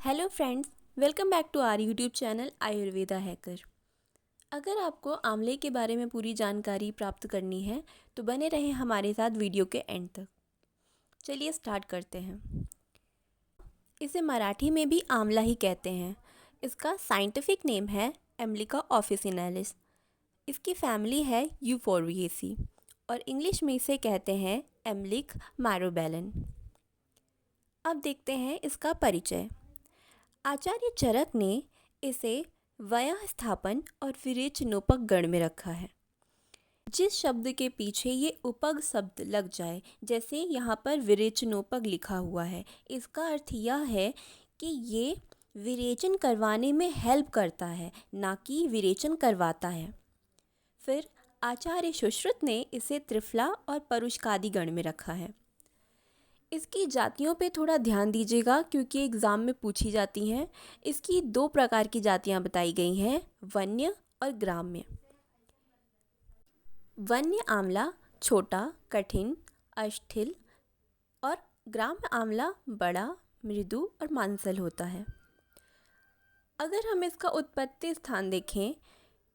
Hello friends, welcome back to our YouTube channel Ayurveda hacker. अगर आपको आंवले के बारे में पूरी जानकारी प्राप्त करनी है तो बने रहें हमारे साथ वीडियो के एंड तक। चलिए स्टार्ट करते हैं। इसे मराठी में भी आंवला ही कहते हैं। इसका साइंटिफिक नेम है एम्लिका ऑफिसिनालिस। इसकी फैमिली है यूफोरबिएसी और इंग्लिश में इसे कहते हैं एम्लिक मैरोबेलन। अब देखते हैं इसका परिचय। आचार्य चरक ने इसे वयः स्थापन और विरेचनोपक गण में रखा है। जिस शब्द के पीछे ये उपग शब्द लग जाए, जैसे यहाँ पर विरेचनोपक लिखा हुआ है, इसका अर्थ यह है कि ये विरेचन करवाने में हेल्प करता है, ना कि विरेचन करवाता है। फिर आचार्य सुश्रुत ने इसे त्रिफला और परुष्कादि गण में रखा है। इसकी जातियों पे थोड़ा ध्यान दीजिएगा क्योंकि एग्ज़ाम में पूछी जाती हैं। इसकी 2 प्रकार की जातियां बताई गई हैं, वन्य और ग्राम्य। वन्य आंवला छोटा, कठिन, अष्ठिल और ग्राम्य आंवला बड़ा, मृदु और मांसल होता है। अगर हम इसका उत्पत्ति स्थान देखें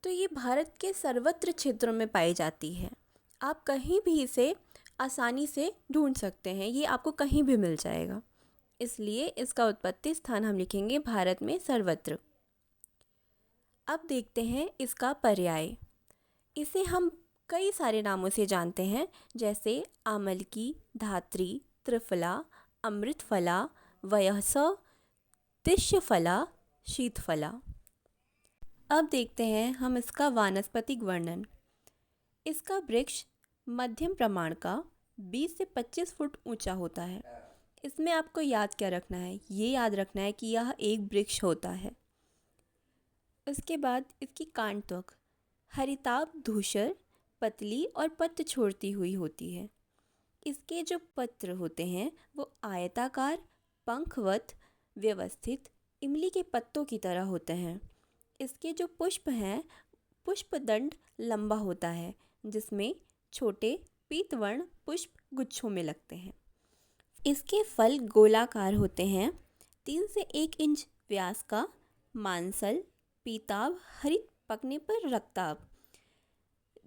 तो ये भारत के सर्वत्र क्षेत्रों में पाई जाती है। आप कहीं भी इसे आसानी से ढूंढ सकते हैं, ये आपको कहीं भी मिल जाएगा। इसलिए इसका उत्पत्ति स्थान हम लिखेंगे भारत में सर्वत्र। अब देखते हैं इसका पर्याय। इसे हम कई सारे नामों से जानते हैं, जैसे आमलकी, धात्री, त्रिफला, अमृतफला, वयस्स, तिष्यफला, शीतफला। अब देखते हैं हम इसका वानस्पतिक वर्णन। इसका वृक्ष मध्यम प्रमाण का 20 से 25 फुट ऊंचा होता है। इसमें आपको याद क्या रखना है? ये याद रखना है कि यह एक वृक्ष होता है। इसके बाद इसकी कांड त्वक हरिताभ धूसर, पतली और पत्र छोड़ती हुई होती है। इसके जो पत्र होते हैं वो आयताकार, पंखवत, व्यवस्थित इमली के पत्तों की तरह होते हैं। इसके जो पुष्प हैं, पुष्पदंड लंबा होता है, जिसमें छोटे पीतवर्ण पुष्प गुच्छों में लगते हैं। इसके फल गोलाकार होते हैं, 3 से 1 इंच व्यास का, मांसल, पीताभ, हरित पकने पर रक्ताभ,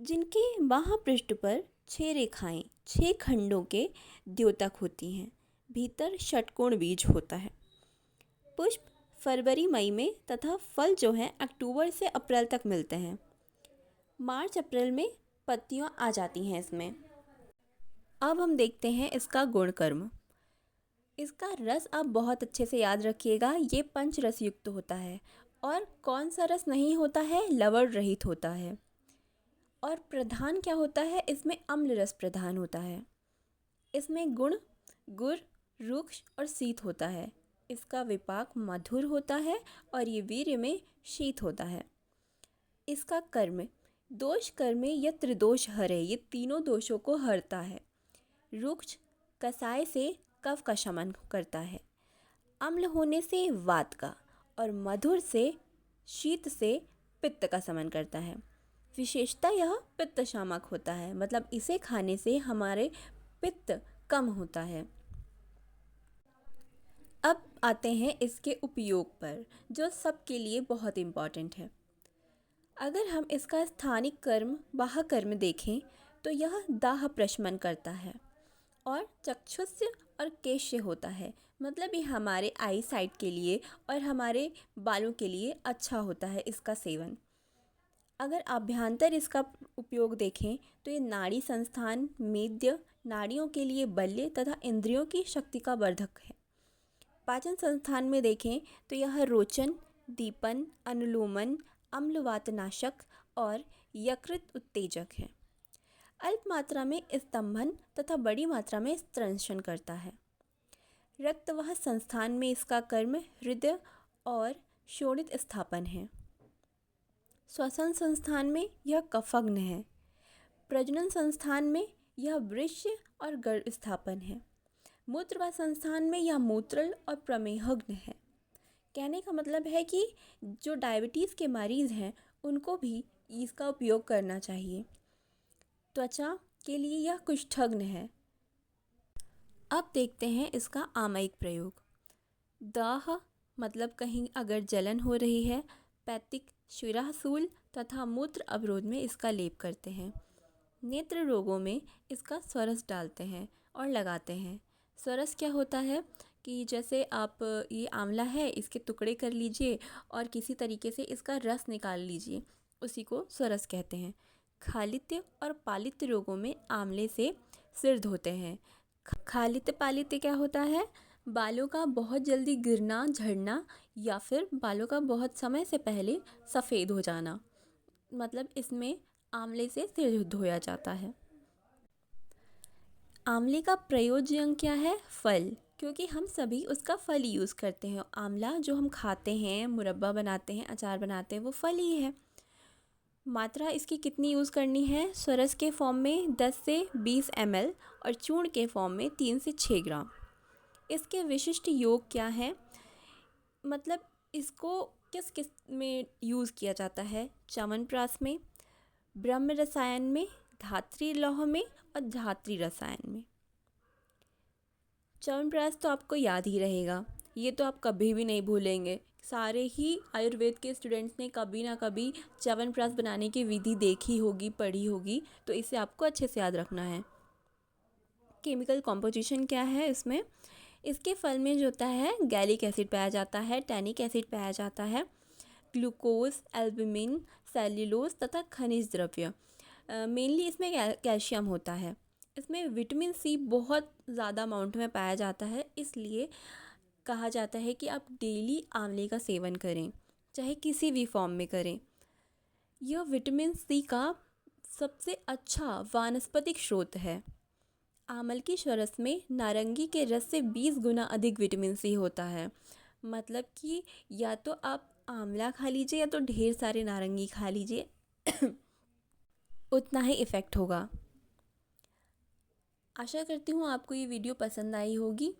जिनके महापृष्ठ पर 6 रेखाएं 6 खंडों के द्योतक होती हैं। भीतर षटकोण बीज होता है। पुष्प फरवरी मई में तथा फल जो हैं अक्टूबर से अप्रैल तक मिलते हैं। मार्च अप्रैल में पत्तियां आ जाती हैं इसमें। अब हम देखते हैं इसका गुणकर्म। इसका रस आप बहुत अच्छे से याद रखिएगा, ये पंच रस युक्त होता है। और कौन सा रस नहीं होता है? लवण रहित होता है। और प्रधान क्या होता है? इसमें अम्ल रस प्रधान होता है। इसमें गुण गुर, रुक्ष और शीत होता है। इसका विपाक मधुर होता है और ये वीर्य में शीत होता है। इसका कर्म दोष कर्मे या त्रिदोष हरे, ये तीनों दोषों को हरता है। रुक्ष कसाय से कफ का शमन करता है, अम्ल होने से वात का, और मधुर से शीत से पित्त का शमन करता है। विशेषता यह पित्त शामक होता है, मतलब इसे खाने से हमारे पित्त कम होता है। अब आते हैं इसके उपयोग पर, जो सबके लिए बहुत इम्पॉर्टेंट है। अगर हम इसका स्थानिक कर्म बाह्य कर्म देखें तो यह दाह प्रशमन करता है और चक्षुष्य और केश्य होता है, मतलब ये हमारे आई साइट के लिए और हमारे बालों के लिए अच्छा होता है इसका सेवन। अगर आभ्यंतर इसका उपयोग देखें तो ये नाड़ी संस्थान, मेद्य, नाड़ियों के लिए बल्य तथा इंद्रियों की शक्ति का वर्धक है। पाचन संस्थान में देखें तो यह रोचन, दीपन, अनुलोमन, अम्लवातनाशक और यकृत उत्तेजक है। अल्प मात्रा में स्तंभन तथा बड़ी मात्रा में स्तंशन करता है। रक्तवाह संस्थान में इसका कर्म हृदय और शोणित स्थापन है। श्वसन संस्थान में यह कफग्न है। प्रजनन संस्थान में यह वृष्य और गर्भ स्थापन है। मूत्रवाह संस्थान में यह मूत्रल और प्रमेहग्न है। कहने का मतलब है कि जो डायबिटीज़ के मरीज़ हैं उनको भी इसका उपयोग करना चाहिए। त्वचा के लिए यह कुष्ठग्न है। अब देखते हैं इसका आमयिक प्रयोग। दाह, मतलब कहीं अगर जलन हो रही है, पैतिक शिराशूल तथा मूत्र अवरोध में इसका लेप करते हैं। नेत्र रोगों में इसका स्वरस डालते हैं और लगाते हैं। स्वरस क्या होता है कि जैसे आप ये आंवला है, इसके टुकड़े कर लीजिए और किसी तरीके से इसका रस निकाल लीजिए, उसी को स्वरस कहते हैं। खालित्य और पालित्य रोगों में आंवले से सिर धोते हैं। खालित्य पालित्य क्या होता है? बालों का बहुत जल्दी गिरना, झड़ना या फिर बालों का बहुत समय से पहले सफ़ेद हो जाना, मतलब इसमें आंवले से सिर धोया जाता है। आंवले का प्रयोज्य अंग क्या है? फल, क्योंकि हम सभी उसका फल ही यूज़ करते हैं। आंवला जो हम खाते हैं, मुरब्बा बनाते हैं, अचार बनाते हैं, वो फल ही है। मात्रा इसकी कितनी यूज़ करनी है? स्वरस के फॉर्म में 10 से 20 ml और चूर्ण के फॉर्म में 3 से 6 ग्राम। इसके विशिष्ट योग क्या हैं? मतलब इसको किस किस में यूज़ किया जाता है? च्यवनप्राश में, ब्रह्म रसायन में, धात्री लौह में और धात्री रसायन में। च्यवनप्राश तो आपको याद ही रहेगा, ये तो आप कभी भी नहीं भूलेंगे। सारे ही आयुर्वेद के स्टूडेंट्स ने कभी ना कभी च्यवनप्राश बनाने की विधि देखी होगी, पढ़ी होगी, तो इसे आपको अच्छे से याद रखना है। केमिकल कॉम्पोजिशन क्या है इसमें? इसके फल में जो होता है गैलिक एसिड पाया जाता है, टैनिक एसिड पाया जाता है, ग्लूकोज, एल्बुमिन, सेल्यूलोज तथा खनिज द्रव्य। मेनली इसमें कैल्शियम होता है। इसमें विटामिन सी बहुत ज़्यादा अमाउंट में पाया जाता है, इसलिए कहा जाता है कि आप डेली आंवले का सेवन करें, चाहे किसी भी फॉर्म में करें। यह विटामिन सी का सबसे अच्छा वानस्पतिक स्रोत है। आंवले की रस में नारंगी के रस से 20 गुना अधिक विटामिन सी होता है। मतलब कि या तो आप आंवला खा लीजिए या तो ढेर सारे नारंगी खा लीजिए उतना ही इफ़ेक्ट होगा। आशा करती हूँ आपको ये वीडियो पसंद आई होगी।